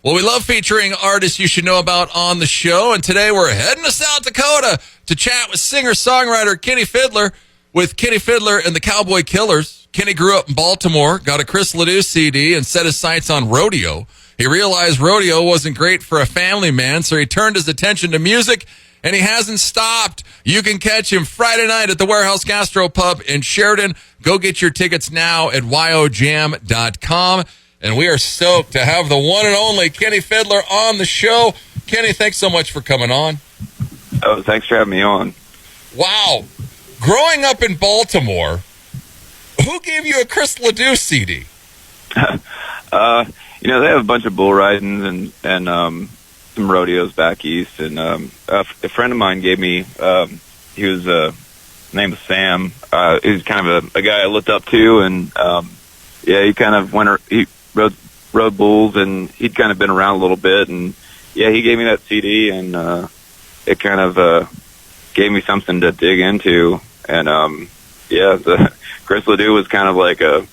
Well, we love featuring artists you should know about on the show, and today we're heading to South Dakota to chat with singer-songwriter Kenny Feidler with Kenny Feidler and the Cowboy Killers. Kenny grew up in Baltimore, got a Chris LeDoux CD, and set his sights on rodeo. He realized rodeo wasn't great for a family man, so he turned his attention to music, and he hasn't stopped. You can catch him Friday night at the Warehouse Gastro Pub in Sheridan. Go get your tickets now at yojam.com. And we are stoked to have the one and only Kenny Feidler on the show. Kenny, thanks so much for coming on. Oh, thanks for having me on. Wow. Growing up in Baltimore, who gave you a Chris LeDoux CD? They have a bunch of bull ridings and some rodeos back east. And a friend of mine gave me, he was named was Sam. He was kind of a guy I looked up to. And, he kind of he rode bulls, and he'd kind of been around a little bit. And, he gave me that CD, and it kind of gave me something to dig into. And, the Chris LeDoux was kind of like a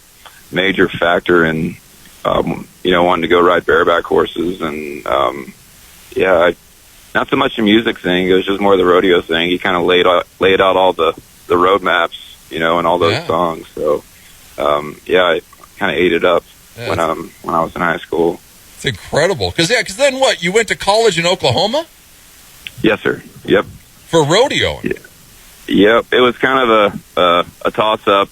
major factor in, wanting to go ride bareback horses. And, not so much the music thing. It was just more the rodeo thing. He kind of laid out all the road maps, and all those songs. So, I kind of ate it up when I was in high school. It's incredible. Because then what? You went to college in Oklahoma? Yes, sir. Yep. For rodeo? Yeah. Yep. It was kind of a toss-up.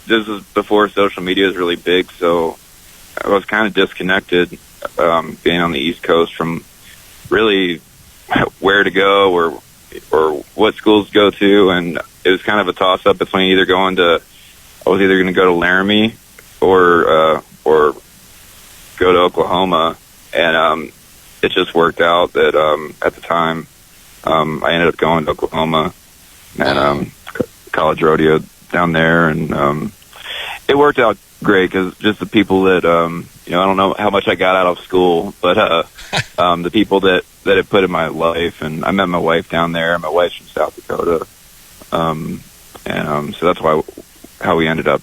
This was before social media was really big, so I was kind of disconnected being on the East Coast from really where to go or what schools to go to, and it was kind of a toss-up between I was either going to go to Laramie or go to Oklahoma, and it just worked out that at the time I ended up going to Oklahoma and college rodeo down there, and it worked out great because just the people that I don't know how much I got out of school, but the people that it put in my life, and I met my wife down there. My wife's from South Dakota, so that's how we ended up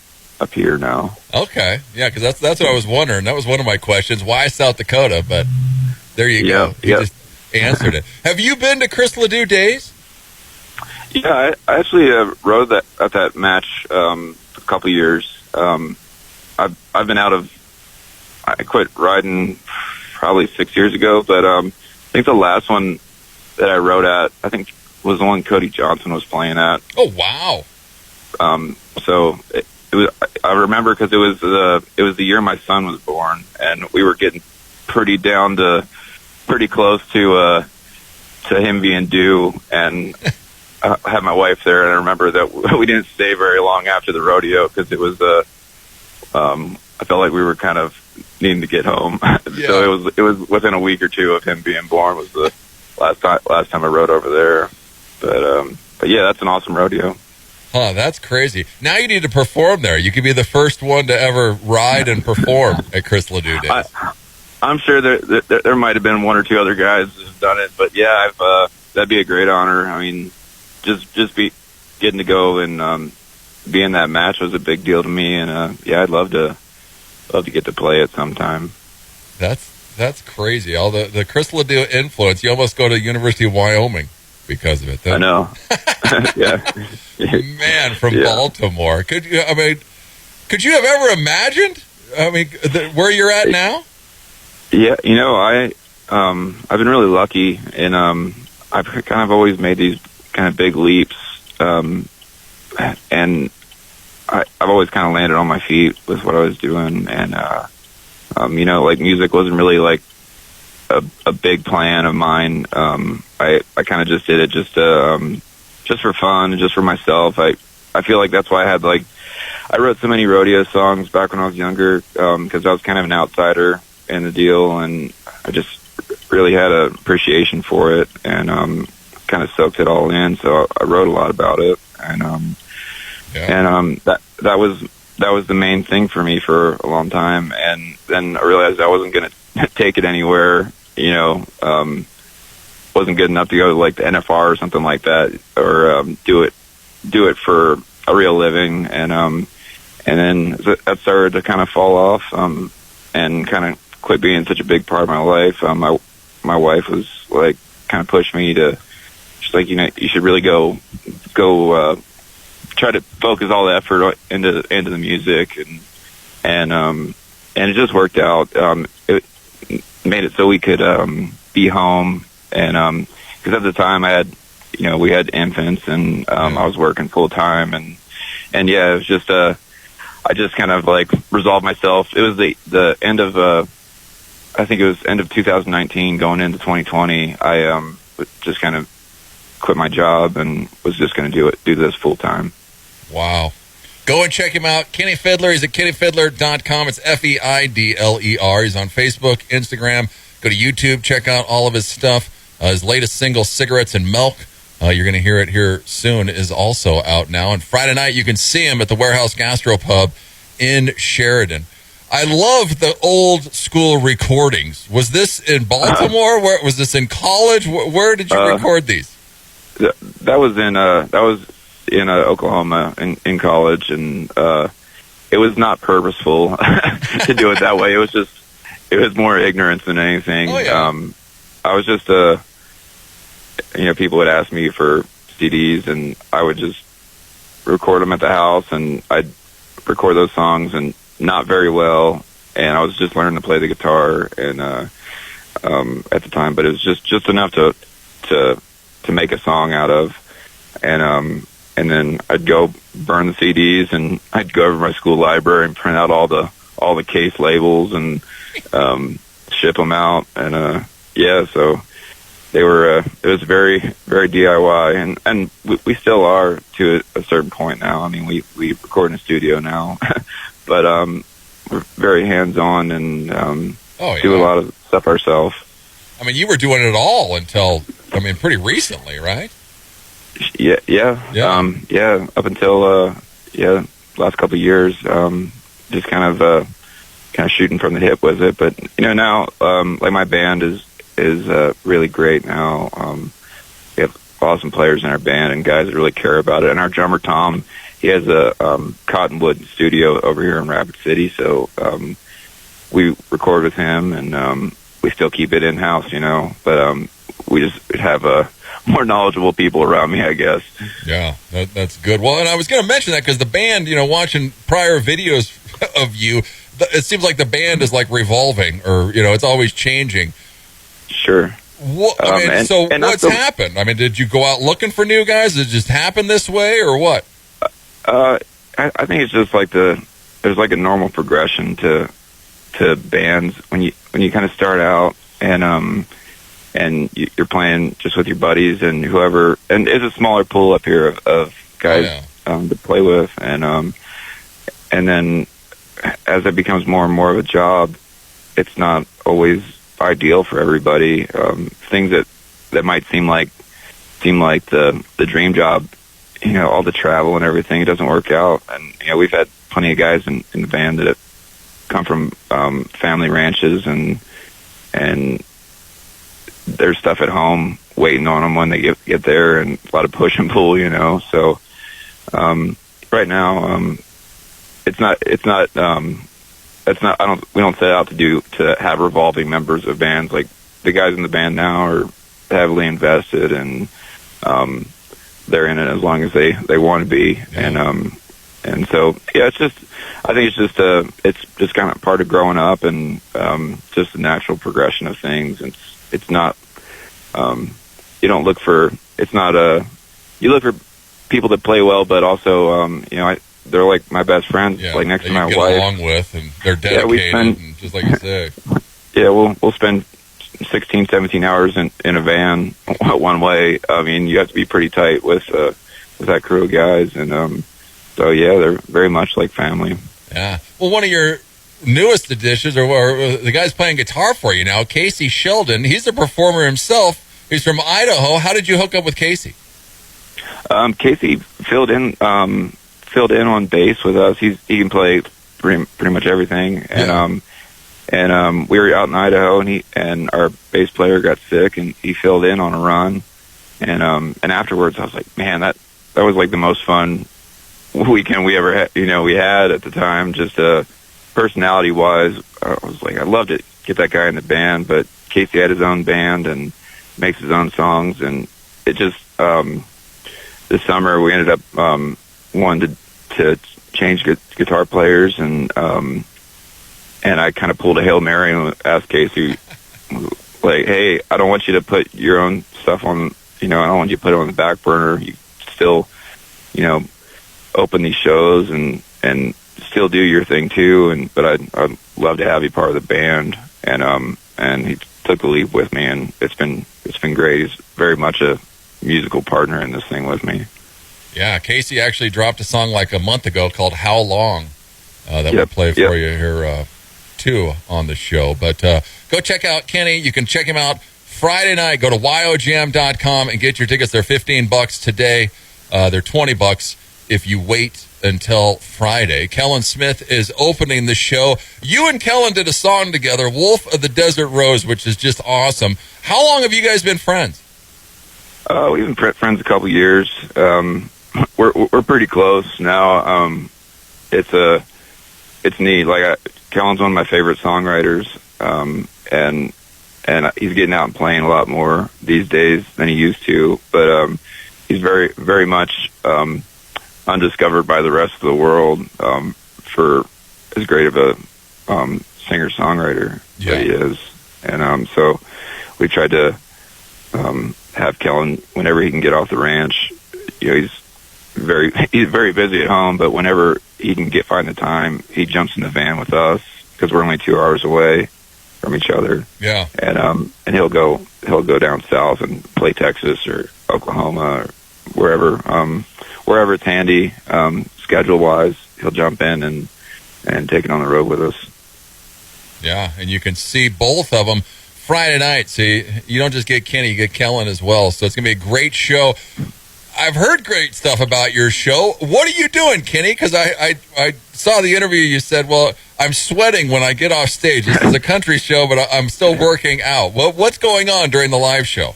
here now. Okay, yeah, because that's what I was wondering. That was one of my questions. Why South Dakota? But there you go. You just answered it. Have you been to Chris LeDoux days? Yeah, I actually rode at that match a couple years. I've been I quit riding probably 6 years ago, but I think the last one that I rode at, was the one Cody Johnson was playing at. Oh, wow. So it was, I remember because it was the year my son was born, and we were getting pretty close to him being due, and I had my wife there, and I remember that we didn't stay very long after the rodeo because it was I felt like we were kind of needing to get home. Yeah. So it was within a week or two of him being born was the last time I rode over there. But yeah, that's an awesome rodeo. Huh, that's crazy. Now you need to perform there. You could be the first one to ever ride and perform at Chris LeDoux days. I'm sure there might have been one or two other guys who've done it, but yeah, that'd be a great honor. I mean, just getting to go and be in that match was a big deal to me, and I'd love to get to play it sometime. That's crazy. All the Chris LeDoux influence. You almost go to University of Wyoming because of it. I know. Yeah. Man, from Baltimore. Could you have ever imagined? Where you're at now? Yeah, I've been really lucky, and I've kind of always made these kind of big leaps, and I've always kind of landed on my feet with what I was doing, and music wasn't really like a big plan of mine. I kind of just did it just for fun and just for myself. I feel like that's why I wrote so many rodeo songs back when I was younger, because I was kind of an outsider in the deal, and I just really had an appreciation for it, and kind of soaked it all in. So I wrote a lot about it, and that was the main thing for me for a long time. And then I realized I wasn't going to take it anywhere, wasn't good enough to go to like the NFR or something like that, or do it for a real living. And then that started to kind of fall off, and kind of quit being such a big part of my life. My wife was like kind of pushed me to. She's like, you should really go try to focus all the effort into the music, and it just worked out. It made it so we could be home, and because at the time we had infants, and I was working full time, and yeah, it was just I just kind of like resolved myself. It was the end of I think it was end of 2019 going into 2020. I just kind of quit my job and was just going to do this full time. Wow. Go and check him out. Kenny Feidler. He's at kennyfeidler.com. It's Feidler. He's on Facebook, Instagram. Go to YouTube. Check out all of his stuff. His latest single, Cigarettes and Milk, you're going to hear it here soon, is also out now. And Friday night, you can see him at the Warehouse Gastropub in Sheridan. I love the old school recordings. Was this in Baltimore? Where was this in college? Where did you record these? That was in Oklahoma in college, and it was not purposeful to do it that way. It was more ignorance than anything. Oh, yeah. I was just people would ask me for CDs, and I would just record them at the house, and I'd record those songs, and not very well, and I was just learning to play the guitar, and at the time, but it was just enough to make a song out of, and then I'd go burn the CDs, and I'd go over to my school library and print out all the case labels and ship them out, and so they were it was very, very DIY, and we still are to a certain point now. I mean, we record in a studio now, but we're very hands-on and do a lot of stuff ourselves. I mean, you were doing it all until, pretty recently, right? Yeah. Up until last couple of years, just kind of shooting from the hip with it. But now, like my band is really great now. We have awesome players in our band and guys that really care about it. And our drummer Tom, he has a Cottonwood studio over here in Rapid City, so we record with him, and we still keep it in house, But we just have more knowledgeable people around me, I guess. Yeah, that's good. Well, and I was going to mention that because the band, watching prior videos of you, it seems like the band is like revolving, or it's always changing. Sure. What's happened? Did you go out looking for new guys? Did it just happen this way, or what? I think it's just like there's like a normal progression to bands when you kind of start out, and you're playing just with your buddies and whoever, and it's a smaller pool up here of guys to play with, and then as it becomes more and more of a job, it's not always ideal for everybody. Things that might seem like the dream job, all the travel and everything, it doesn't work out. And we've had plenty of guys in the band that have come from family ranches, and there's stuff at home waiting on them when they get there, and a lot of push and pull, So right now, we don't set out to have revolving members of bands. Like the guys in the band now are heavily invested, and they're in it as long as they want to be. Yeah. And so I think it's just kind of part of growing up, and just the natural progression of things. It's not you don't look for you look for people that play well, but also they're like my best friends, like next to my wife. Get along with, and they're dedicated, and just like you say. Yeah, we'll spend 16, 17 hours in a van one way. You have to be pretty tight with that crew of guys, and so they're very much like family. Yeah. Well, one of your newest additions, or the guy's playing guitar for you now, Casey Sheldon. He's a performer himself. He's from Idaho. How did you hook up with Casey? Casey filled in on bass with us. He can play pretty much everything, and we were out in Idaho, and our bass player got sick, and he filled in on a run, and afterwards I was like, man, that was like the most fun weekend we had at the time. Just personality wise, I was like, I loved it. get that guy in the band. But Casey had his own band and makes his own songs, and it just this summer we ended up wanting to change guitar players, and I kind of pulled a Hail Mary and asked Casey, like, hey, I don't want you to put your own stuff on, I don't want you to put it on the back burner. You still, open these shows and still do your thing too. But I'd love to have you part of the band. And he took the leap with me, and it's been great. He's very much a musical partner in this thing with me. Yeah, Casey actually dropped a song like a month ago called How Long that we'll play for you here too on the show. But go check out Kenny. You can check him out Friday night. Go to YOJam.com and get your tickets. They're $15 today. They're $20 if you wait until Friday. Kellen Smith is opening the show. You and Kellen did a song together, Wolf of the Desert Rose, which is just awesome. How long have you guys been friends? We've been friends a couple years. We're pretty close now. It's neat. Like Kellen's one of my favorite songwriters, and he's getting out and playing a lot more these days than he used to. But he's very, very much undiscovered by the rest of the world for as great of a singer-songwriter that he is. And so we tried to have Kellen, whenever he can get off the ranch, he's very busy at home, but whenever he can find the time, he jumps in the van with us because we're only 2 hours away from each other. Yeah. And he'll go down south and play Texas or Oklahoma or wherever it's handy, schedule wise. He'll jump in and take it on the road with us. Yeah, and you can see both of them Friday night. See, you don't just get Kenny, you get Kellen as well. So it's going to be a great show. I've heard great stuff about your show. What are you doing, Kenny? Because I saw the interview. You said, well, I'm sweating when I get off stage. This is a country show, but I'm still working out. What's going on during the live show?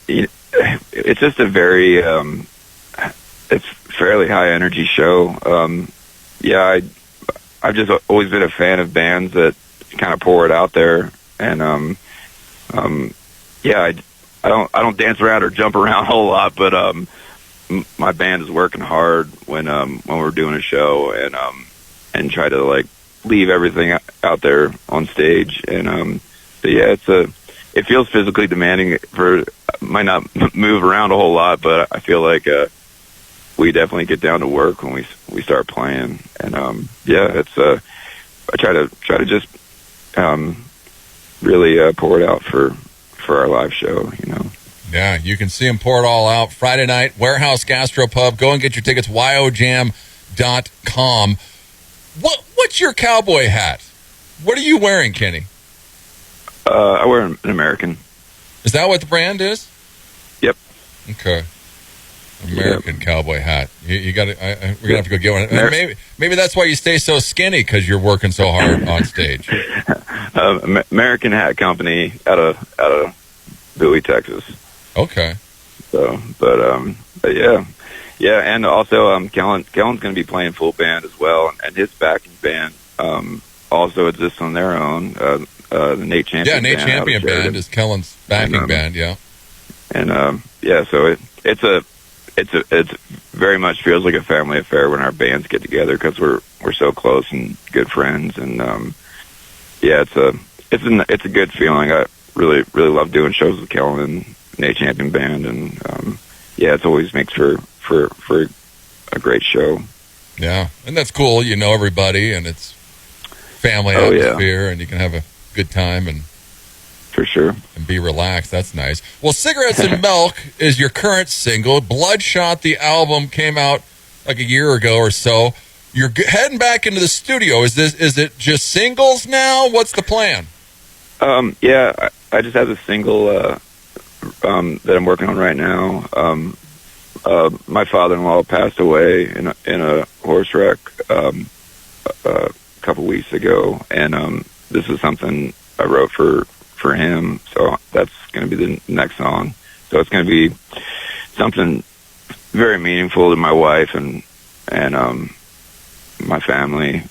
It's just a very, it's fairly high energy show. I've just always been a fan of bands that kind of pour it out there. And, I don't dance around or jump around a whole lot, but my band is working hard when we're doing a show, and try to like leave everything out there on stage. And it feels physically demanding. Might not move around a whole lot, but I feel like we definitely get down to work when we start playing. And I try to just really pour it out for our live show, Yeah, you can see them pour it all out Friday night, Warehouse Gastropub. Go and get your tickets, YOJam.com. What's your cowboy hat? What are you wearing, Kenny? I wear an American. Is that what the brand is? Yep. Okay. American cowboy hat. You got to. We're gonna have to go get one. Maybe that's why you stay so skinny, because you're working so hard on stage. American Hat Company out of Bowie, Texas. Okay. So, but yeah, and also Kellen's going to be playing full band as well, and his backing band also exists on their own. The Nate Champion. Yeah, Nate Champion Band is Kellen's backing band. Yeah. And so it very much feels like a family affair when our bands get together, because we're so close and good friends. And it's a good feeling. I really love doing shows with Kellen and Nate Champion Band, and it always makes for a great show. Yeah, and that's cool. You know everybody, and it's family atmosphere, and you can have a good time and for sure and be relaxed. That's nice. Well, Cigarettes and Milk is your current single. Bloodshot, the album, came out like a year ago or so. You're heading back into the studio. Is it just singles now? What's the plan? I just have a single that I'm working on right now. My father-in-law passed away in a horse wreck a couple weeks ago, and this is something I wrote for him, so that's going to be the next song. So it's going to be something very meaningful to my wife and my family.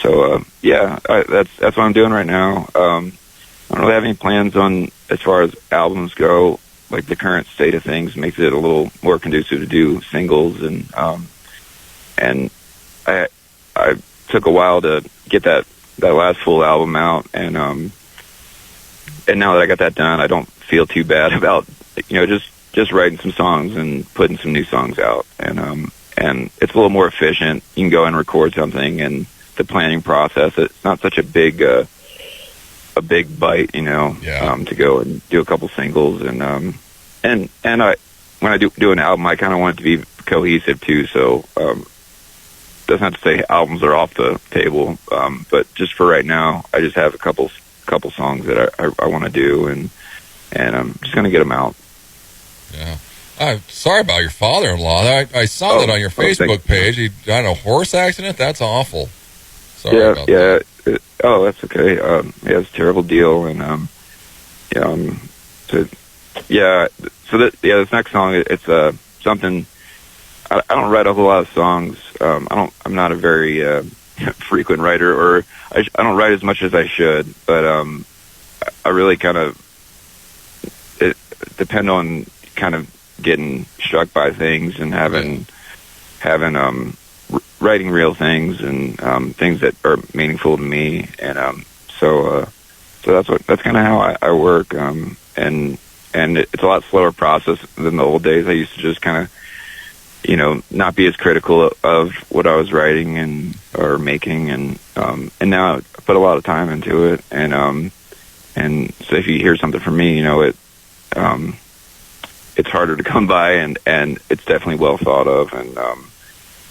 that's what I'm doing right now. I don't really have any plans on as far as albums go. Like the current state of things makes it a little more conducive to do singles, and I took a while to get that last full album out, and now that I got that done, I don't feel too bad about just writing some songs and putting some new songs out, and it's a little more efficient. You can go and record something, and the planning process, it's not such a big bite, to go and do a couple singles, and when I do an album, I kind of want it to be cohesive too. So doesn't have to say albums are off the table, but just for right now, I just have a couple songs that I want to do, and I'm just gonna get them out. Yeah. Sorry about your father-in-law. I saw that on your Facebook page. He got in a horse accident. That's awful. Sorry about that. That's okay. It's a terrible deal, and this next song, it's something. I don't write a whole lot of songs. I'm not a very frequent writer, or I don't write as much as I should. But I really kind of depend on kind of getting struck by things and having writing real things and things that are meaningful to me, and so that's kind of how I work, and it's a lot slower process than the old days. I used to just kind of not be as critical of what I was writing or making, and now I put a lot of time into it, and so if you hear something from me, it's harder to come by, and it's definitely well thought of,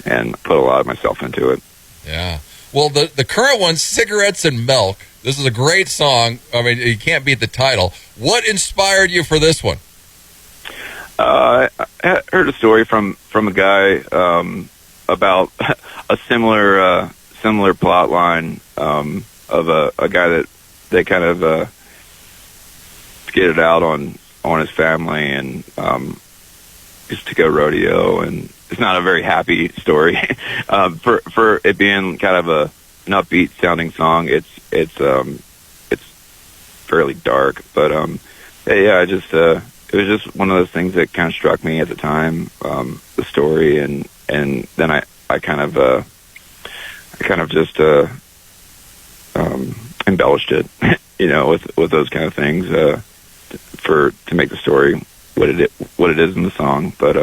and put a lot of myself into it. Yeah. Well, the current one, Cigarettes and Milk, this is a great song. I mean, you can't beat the title. What inspired you for this one? I heard a story from a guy about a similar plot line of a guy that they kind of skated out on his family, and used to go rodeo, and it's not a very happy story. For it being kind of an upbeat sounding song, it's fairly dark, but it was just one of those things that kind of struck me at the time, the story, and then I kind of just embellished it, with those kind of things, to make the story what it is in the song. But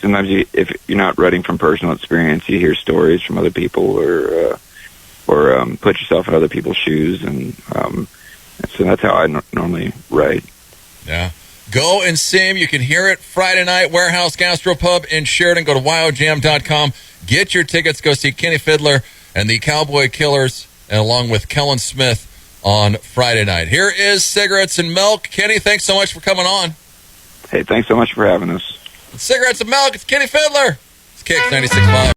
sometimes if you're not writing from personal experience, you hear stories from other people, or put yourself in other people's shoes, and so that's how I normally write. Yeah. Go and see him. You can hear it Friday night, Warehouse Gastropub in Sheridan. Go to WyoJam.com. Get your tickets. Go see Kenny Feidler and the Cowboy Killers, and along with Kellen Smith on Friday night. Here is Cigarettes and Milk. Kenny, thanks so much for coming on. Hey, thanks so much for having us. Cigarettes and Milk. It's Kenny Feidler. It's KIX 96.5.